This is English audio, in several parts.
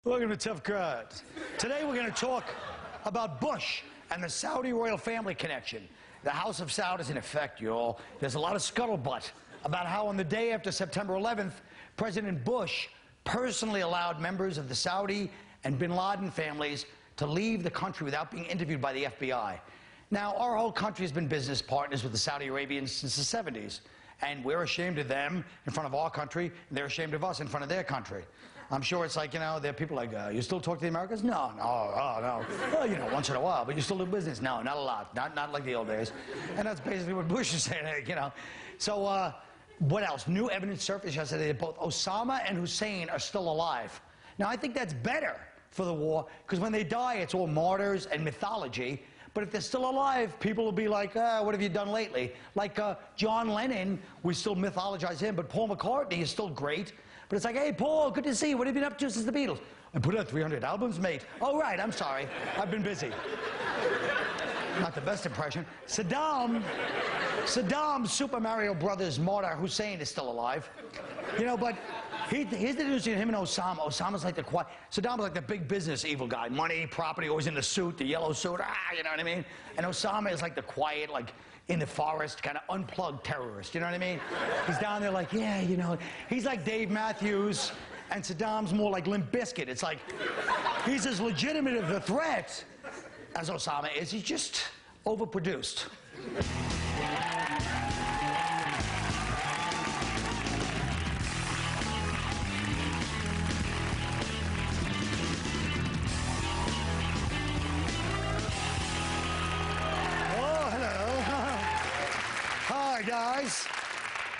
Welcome to Tough Cards. Today we're going to talk about Bush and the Saudi royal family connection. The House of Saud is in effect, y'all. There's a lot of scuttlebutt about how on the day after September 11th, President Bush personally allowed members of the Saudi and bin Laden families to leave the country without being interviewed by the FBI. Now, our whole country has been business partners with the Saudi Arabians since the 70s. And we're ashamed of them in front of our country, and they're ashamed of us in front of their country. I'm sure it's like, you know, there are people like, you still talk to the Americans? No, no. Well, you know, once in a while, but you still do business? No, not a lot. Not like the old days. And that's basically what Bush is saying, you know. So, what else? New evidence surfaced yesterday that both Osama and Hussein are still alive. Now, I think that's better for the war, because when they die, it's all martyrs and mythology. But if they're still alive, people will be like, what have you done lately? Like John Lennon, we still mythologize him, but Paul McCartney is still great. But it's like, hey, Paul, good to see you. What have you been up to since the Beatles? I put out 300 albums, mate. Oh, right, I'm sorry. I've been busy. Not the best impression. Saddam's Super Mario Brothers martyr Hussein is still alive. You know, but here's the difference between him and Osama. Osama's like the quiet. Saddam was like the big business evil guy. Money, property, always in the suit, the yellow suit, you know what I mean? And Osama is like the quiet, like in the forest, kind of unplugged terrorist, you know what I mean? He's down there like, yeah, you know. He's like Dave Matthews, and Saddam's more like Limp Bizkit. It's like, he's as legitimate of a threat as Osama is. He's just overproduced. Hi, guys.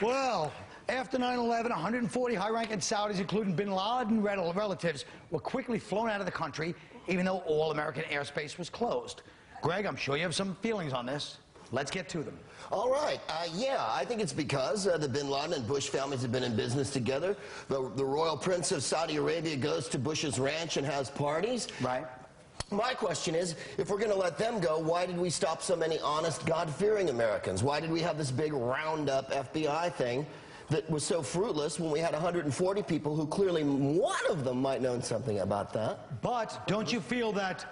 Well, after 9/11, 140 high-ranking Saudis, including bin Laden relatives, were quickly flown out of the country, even though all American airspace was closed. Greg, I'm sure you have some feelings on this. Let's get to them. All right. Yeah, I think it's because the bin Laden and Bush families have been in business together. The royal prince of Saudi Arabia goes to Bush's ranch and has parties. Right. My question is, if we're going to let them go, why did we stop so many honest, God-fearing Americans? Why did we have this big roundup FBI thing that was so fruitless when we had 140 people who clearly one of them might know something about that? But don't you feel that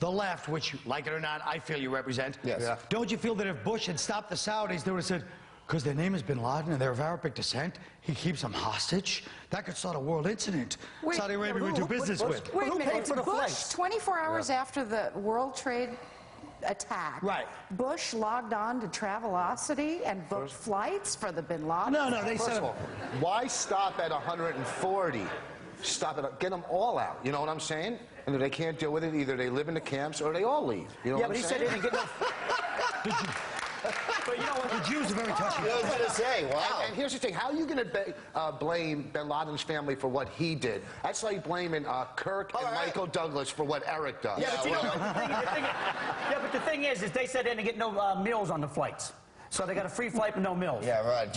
the left, which, like it or not, I feel you represent, yes. Yeah. Don't you feel that if Bush had stopped the Saudis, they would have said, because their name is bin Laden and they're of Arabic descent, he keeps them hostage? That could start a world incident. Wait, Saudi Arabia would do business with. Wait a minute, for the Bush, flights? 24 hours after the World Trade attack, right. Bush logged on to Travelocity and booked flights for the bin Laden? No, they said... Why stop at 140? Stop it. Get them all out. You know what I'm saying? And if they can't deal with it, either they live in the camps or they all leave. You know what I'm saying? Yeah, but he said he didn't get no... But you know what? The Jews are very touchy. I was going to say, wow. And here's the thing. How are you going to blame bin Laden's family for what he did? That's like blaming Kirk and Michael Douglas for what Eric does. Yeah, but the thing is they said they didn't get no meals on the flights. So they got a free flight but no meals. Yeah, right.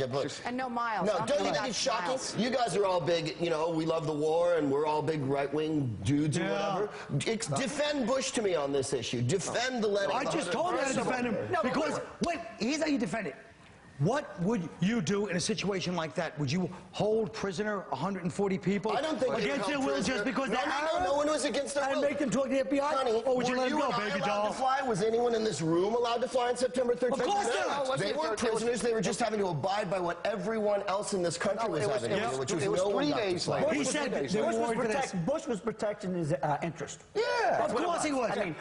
And no miles. No, don't you think it's shocking? Miles. You guys are all big, you know, we love the war and we're all big right-wing dudes or whatever. Defend Bush to me on this issue. Defend the letting. I just told you how to defend him. No, because, wait, here's how you defend it. What would you do in a situation like that? Would you hold prisoner 140 people? I don't think against their will just because they're Arab? No one was against their will. And make them talk to the FBI? Honey, or would you let them go, baby doll? To fly? Was anyone in this room allowed to fly on September 13th? Of course not. They weren't prisoners. They were just having to abide by what everyone else in this country was having to do, which was no one not to fly. He said Bush was protecting his interest. Yeah, of course he was. I mean,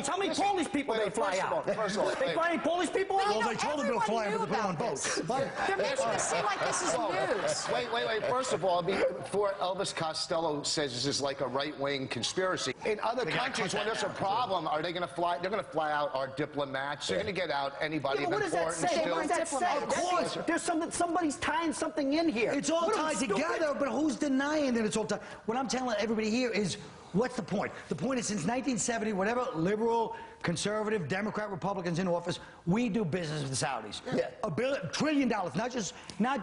how many Polish people they fly out? First of all, they fly any Polish people out? Well, they told them to fly out, but they put them on boats. They're making it seem like this is news. Wait. First of all, before Elvis Costello says this is like a right-wing conspiracy, in other countries, when there's a problem, are they going to fly? They're going to fly out our diplomats. They're going to get out anybody of importance. What does that say? Of course. There's somebody's tying something in here. It's all tied together, but who's denying that it's all tied? What I'm telling everybody here is, what's the point? The point is, since 1970, whatever liberal, conservative, Democrat, Republicans in office, we do business with the Saudis. Yeah. $1 trillion, not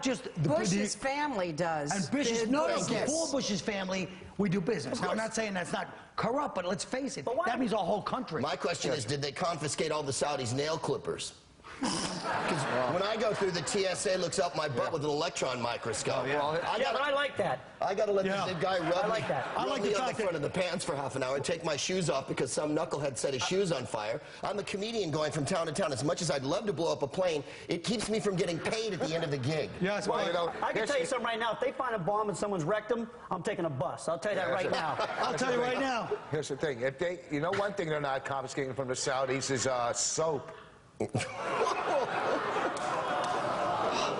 just the Bush's family does. And Bush's before Bush's family, we do business. Now, I'm not saying that's not corrupt, but let's face it, that means our whole country. My question is, did they confiscate all the Saudis' nail clippers? Because when I go through, the TSA looks up my butt with an electron microscope. Well, but I like that. I got to let the guy rub like that. rub me on the front of the pants for half an hour and take my shoes off because some knucklehead set his shoes on fire. I'm a comedian going from town to town. As much as I'd love to blow up a plane, it keeps me from getting paid at the end of the gig. Yes, well, I can tell you something right now. If they find a bomb and someone's wrecked them, I'm taking a bus. I'll tell you that right now. I'll tell you right now. Here's the thing. If they, you know, one thing they're not confiscating from the Saudis is soap.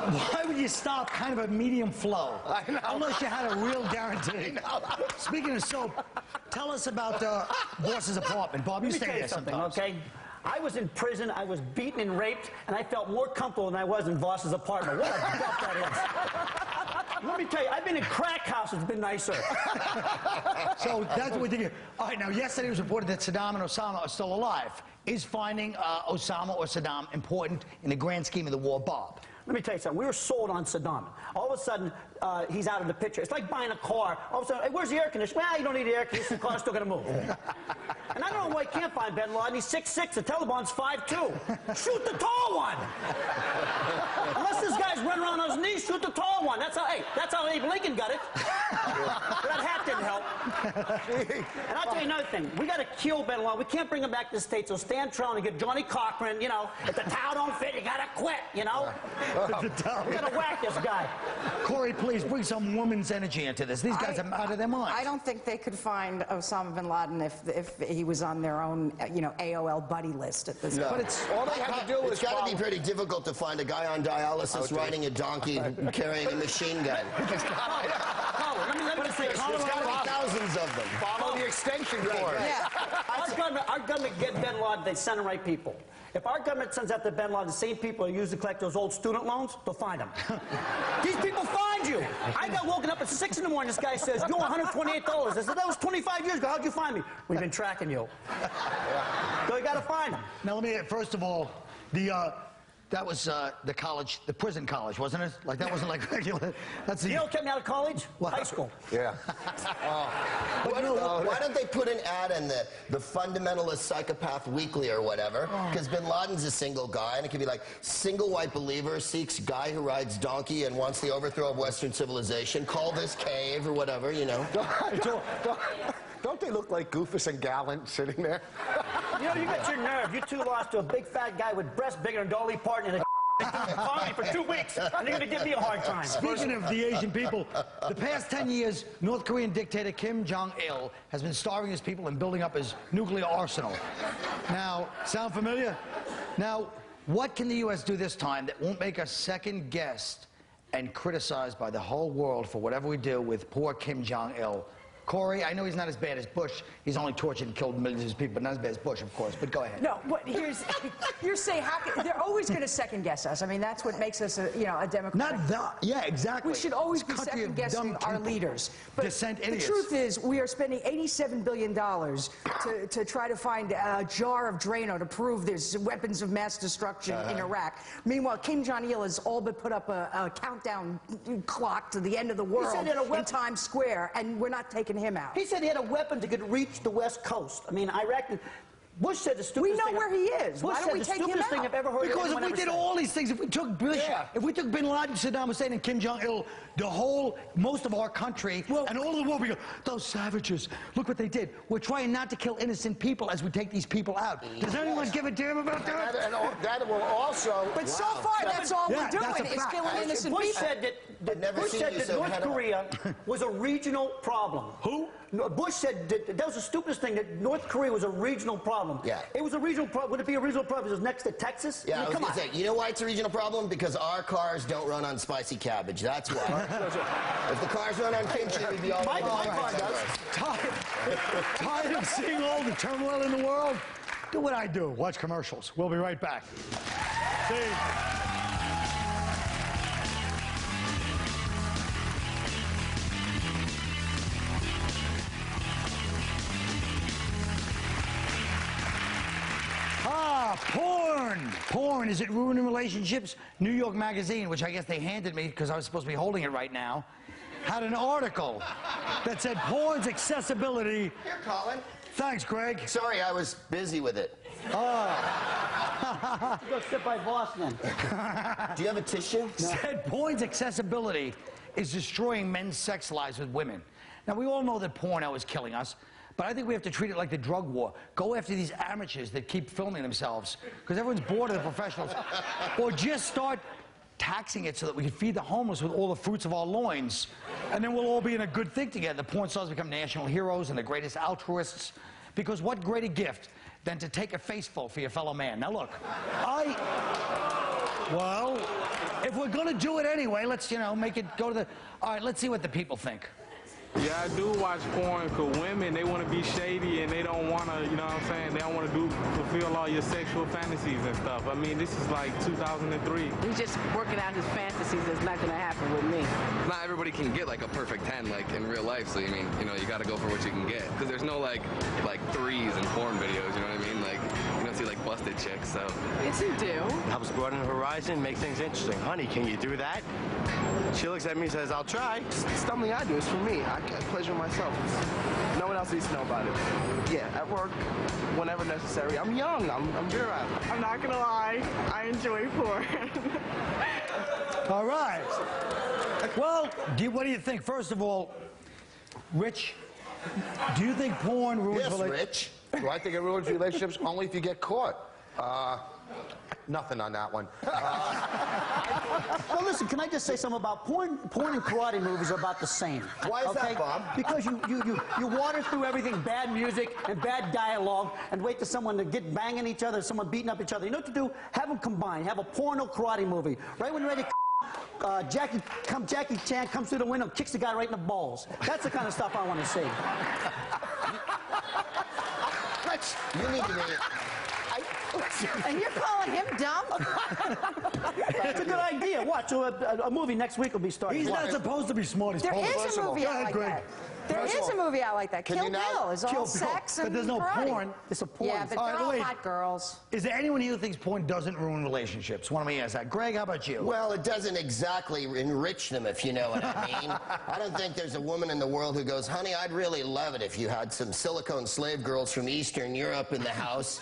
Why would you stop kind of a medium flow? I know. Unless you had a real guarantee. Speaking of soap, tell us about Boss's apartment. Bob, you stay there sometimes. Okay? I was in prison, I was beaten and raped, and I felt more comfortable than I was in Voss's apartment. What a dump that is. Let me tell you, I've been in crack houses, it's been nicer. So that's what we're thinking. All right, now yesterday it was reported that Saddam and Osama are still alive. Is finding Osama or Saddam important in the grand scheme of the war, Bob? Let me tell you something. We were sold on Saddam. All of a sudden, he's out of the picture. It's like buying a car. All of a sudden, hey, where's the air conditioner? Well, you don't need the air conditioner. The car's still going to move. And I don't know why you can't find bin Laden. He's 6'6". The Taliban's 5'2". Shoot the tall one. Unless this guy's running around on his knees, shoot the tall one. That's how Abe Lincoln got it. That hat didn't help. And I'll tell you another thing. We got to kill bin Laden. We can't bring him back to the States. So stand trial and get Johnny Cochran. You know, if the towel don't fit, you got to quit. You know. We gotta whack this guy. Corey, please bring some woman's energy into this. These guys are out of their minds. I don't think they could find Osama bin Laden if he was on their own, AOL buddy list at this point. But it's all they have to do. It's got to be pretty difficult to find a guy on dialysis riding a donkey carrying a machine gun. Let me say, there's got to be thousands of them. Follow the extension cord. Yeah. Our government get bin Laden, they send the right people. If our government sends out the bin Laden, the same people who use to collect those old student loans, they'll find them. These people find you. I got woken up at 6 in the morning. This guy says, you owe $128. I said, that was 25 years ago. How'd you find me? We've been tracking you. So you got to find them. Now, let me, first of all, that was the college, the prison college, wasn't it? Like, that wasn't like regular. That's the... You know what kept me out of college? What? High school. Yeah. Why don't they put an ad in the Fundamentalist Psychopath Weekly or whatever? Because bin Laden's a single guy, and it could be like, single white believer seeks guy who rides donkey and wants the overthrow of Western civilization. Call this cave or whatever, you know. Don't they look like Goofus and Gallant sitting there? You know, you got your nerve. You two lost to a big fat guy with breasts bigger than Dolly Parton and a comedy for 2 weeks, and they're going to give me a hard time. Speaking of the Asian people, the past 10 years, North Korean dictator Kim Jong-il has been starving his people and building up his nuclear arsenal. Now, sound familiar? Now, what can the U.S. do this time that won't make us second guessed and criticized by the whole world for whatever we do with poor Kim Jong-il? Corey, I know he's not as bad as Bush. He's only tortured and killed millions of people, but not as bad as Bush, of course. But go ahead. No, but you're saying they're always going to second guess us. I mean, that's what makes us a Democrat. Not that. Yeah, exactly. We should always be second guessing our leaders. But the truth is, we are spending $87 billion to try to find a jar of Drano to prove there's weapons of mass destruction in Iraq. Meanwhile, Kim Jong-il has all but put up a countdown clock to the end of the world in Times Square, and we're not taking him out. He said he had a weapon that could reach the West Coast. I mean, Iraq. Bush said the stupidest thing. We know where he is. Why don't we take him out? Thing I've ever heard. Because if we did all these things, if we took Bush, if we took bin Laden, Saddam Hussein, and Kim Jong-il, most of our country, and all of the world, we go, those savages, look what they did. We're trying not to kill innocent people as we take these people out. Does anyone give a damn about that? That will also... But so far, that's all we're doing is killing innocent people. Bush said that North Korea was a regional problem. Who? Bush said that was the stupidest thing, that North Korea was a regional problem. Yeah. It was a regional problem. Would it be a regional problem if it was next to Texas? Yeah, I was going to say, you know why it's a regional problem? Because our cars don't run on spicy cabbage. That's why. If the cars run on kimchi, we'd be all My car does. Tired of seeing all the turmoil in the world? Do what I do. Watch commercials. We'll be right back. See? Porn! Porn, is it ruining relationships? New York Magazine, which I guess they handed me because I was supposed to be holding it right now, had an article that said porn's accessibility Thanks, Greg. Sorry, I was busy with it. Oh. Go sit by Boston. Do you have a tissue? No. Said porn's accessibility is destroying men's sex lives with women. Now, we all know that porno is killing us, but I think we have to treat it like the drug war. Go after these amateurs that keep filming themselves, because everyone's bored of the professionals. Or just start taxing it so that we can feed the homeless with all the fruits of our loins, and then we'll all be in a good thing together. The porn stars become national heroes and the greatest altruists, because what greater gift than to take a faceful for your fellow man. Now look, well, if we're gonna do it anyway, let's, you know, make it go to the, all right, let's see what the people think. Yeah, I do watch porn because women, they want to be shady and they don't want to, you know what I'm saying, they don't want to fulfill all your sexual fantasies and stuff. I mean, this is like 2003. He's just working out his fantasies. It's not going to happen with me. Not everybody can get like a perfect 10 like in real life, so you mean, you know, you got to go for what you can get. Because there's no like threes in porn videos, you know what I mean? Like, you don't see like busted chicks, so. Yes, you do. Helps broaden the horizon, make things interesting. Honey, can you do that? She looks at me and says, I'll try. It's something I do. It's for me. I get pleasure myself. No one else needs to know about it. Yeah, at work, whenever necessary. I'm young. I'm virile. I'm not gonna lie. I enjoy porn. All right. Well, what do you think? First of all, Rich, do you think porn ruins relationships? Rich. Do I think it ruins relationships? Only if you get caught. Nothing on that one. Well, listen, can I just say something about porn? Porn and karate movies are about the same. Why is that, Bob? Because you water through everything, bad music and bad dialogue, and wait for someone to get banging each other, someone beating up each other. You know what to do? Have them combine. Have a porno karate movie. Right when you're ready to Jackie Chan comes through the window and kicks the guy right in the balls. That's the kind of stuff I want to see. You need to be... And you're calling him dumb? It's a good idea. Watch, so a movie next week will be starting. He's not supposed to be smart. He's There is a movie out like that. There is a movie out like that. Kill Bill is all sex and but there's no karate. porn. It's a porn. Yeah, but they're all hot girls. Is there anyone here who thinks porn doesn't ruin relationships? One of me ask that. Greg, how about you? Well, it doesn't exactly enrich them, if you know what I mean. I don't think there's a woman in the world who goes, honey, I'd really love it if you had some silicone slave girls from Eastern Europe in the house,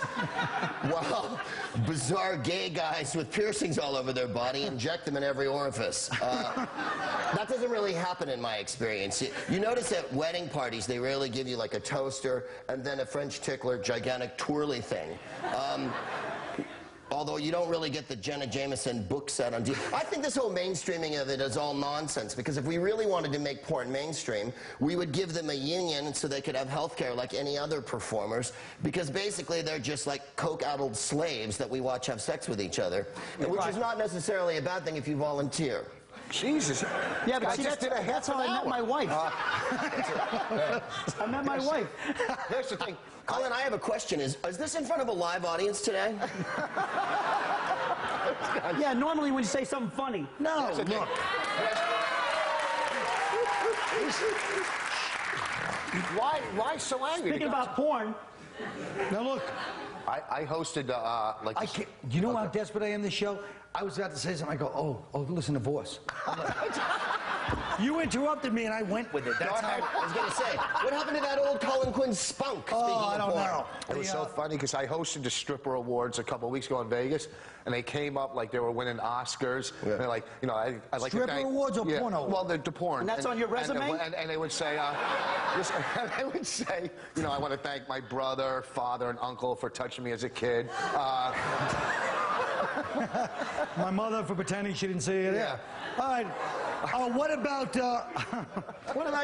while bizarre gay guys with piercings all over their body inject them in every orifice. That doesn't really happen in my experience. You notice at wedding parties, they rarely give you like a toaster and then a French tickler gigantic twirly thing. Although you don't really get the Jenna Jameson book set on TV. I think this whole mainstreaming of it is all nonsense, because if we really wanted to make porn mainstream, we would give them a union so they could have health care like any other performers, because basically they're just like coke-addled slaves that we watch have sex with each other, which is not necessarily a bad thing if you volunteer. Jesus. Yeah, but see, that's how I met my wife. I met my wife. Here's the thing. Colin, I have a question. Is this in front of a live audience today? Yeah, normally when you say something funny. No, look. Why so angry? Speaking about porn. Now look. I hosted like. You know how desperate I am this show? I was about to say something. I go, oh, listen to Voss. You interrupted me and I went with it. That's how I was going to say, what happened to that old Colin Quinn spunk? I don't know. It was so funny because I hosted the Stripper Awards a couple of weeks ago in Vegas, and they came up like they were winning Oscars. Yeah. And they're like, you know, I like Stripper to thank, Awards or porno awards? Well, the porn. And that's on your resume? And they would say, they would say, you know, I want to thank my brother, father, and uncle for touching me as a kid. My mother for pretending she didn't see it. Yeah. All right. What about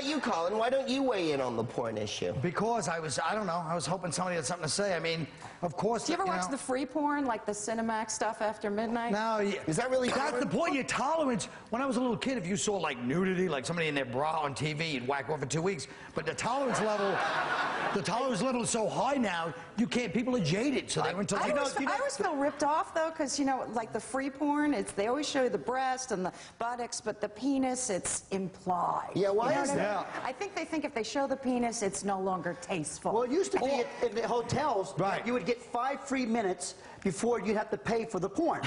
you, Colin? Why don't you weigh in on the porn issue? Because I don't know, I was hoping somebody had something to say. I mean, of course. Do you ever watch the free porn, like the Cinemax stuff after midnight? No. Is that really That's the point. Your tolerance. When I was a little kid, if you saw like nudity, like somebody in their bra on TV, you'd whack off for 2 weeks. But the tolerance level is so high now, you can't. People are jaded, so they went to. I always feel ripped off though, because you know, like the free porn, they always show you the breast and the buttocks, but the penis, it's implied. Yeah, why is that? I think they think if they show the penis, it's no longer tasteful. Well, it used to be in the hotels, right. You would get 5 free minutes before you'd have to pay for the porn.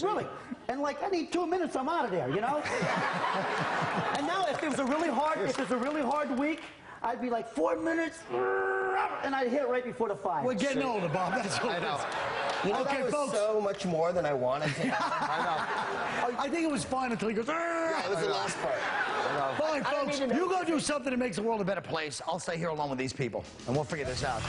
Really. And like, I need 2 minutes, I'm out of there, you know? And now if there's a really hard week, I'd be like 4 minutes, and I'd hit right before the 5. We're getting older, Bob. That's what it is. You know, Okay, that was folks. so much more than I wanted to have. I think it was fine until he goes, Yeah, it was the last part. Fine, folks. You go do something that makes the world a better place. I'll stay here alone with these people, and we'll figure this out.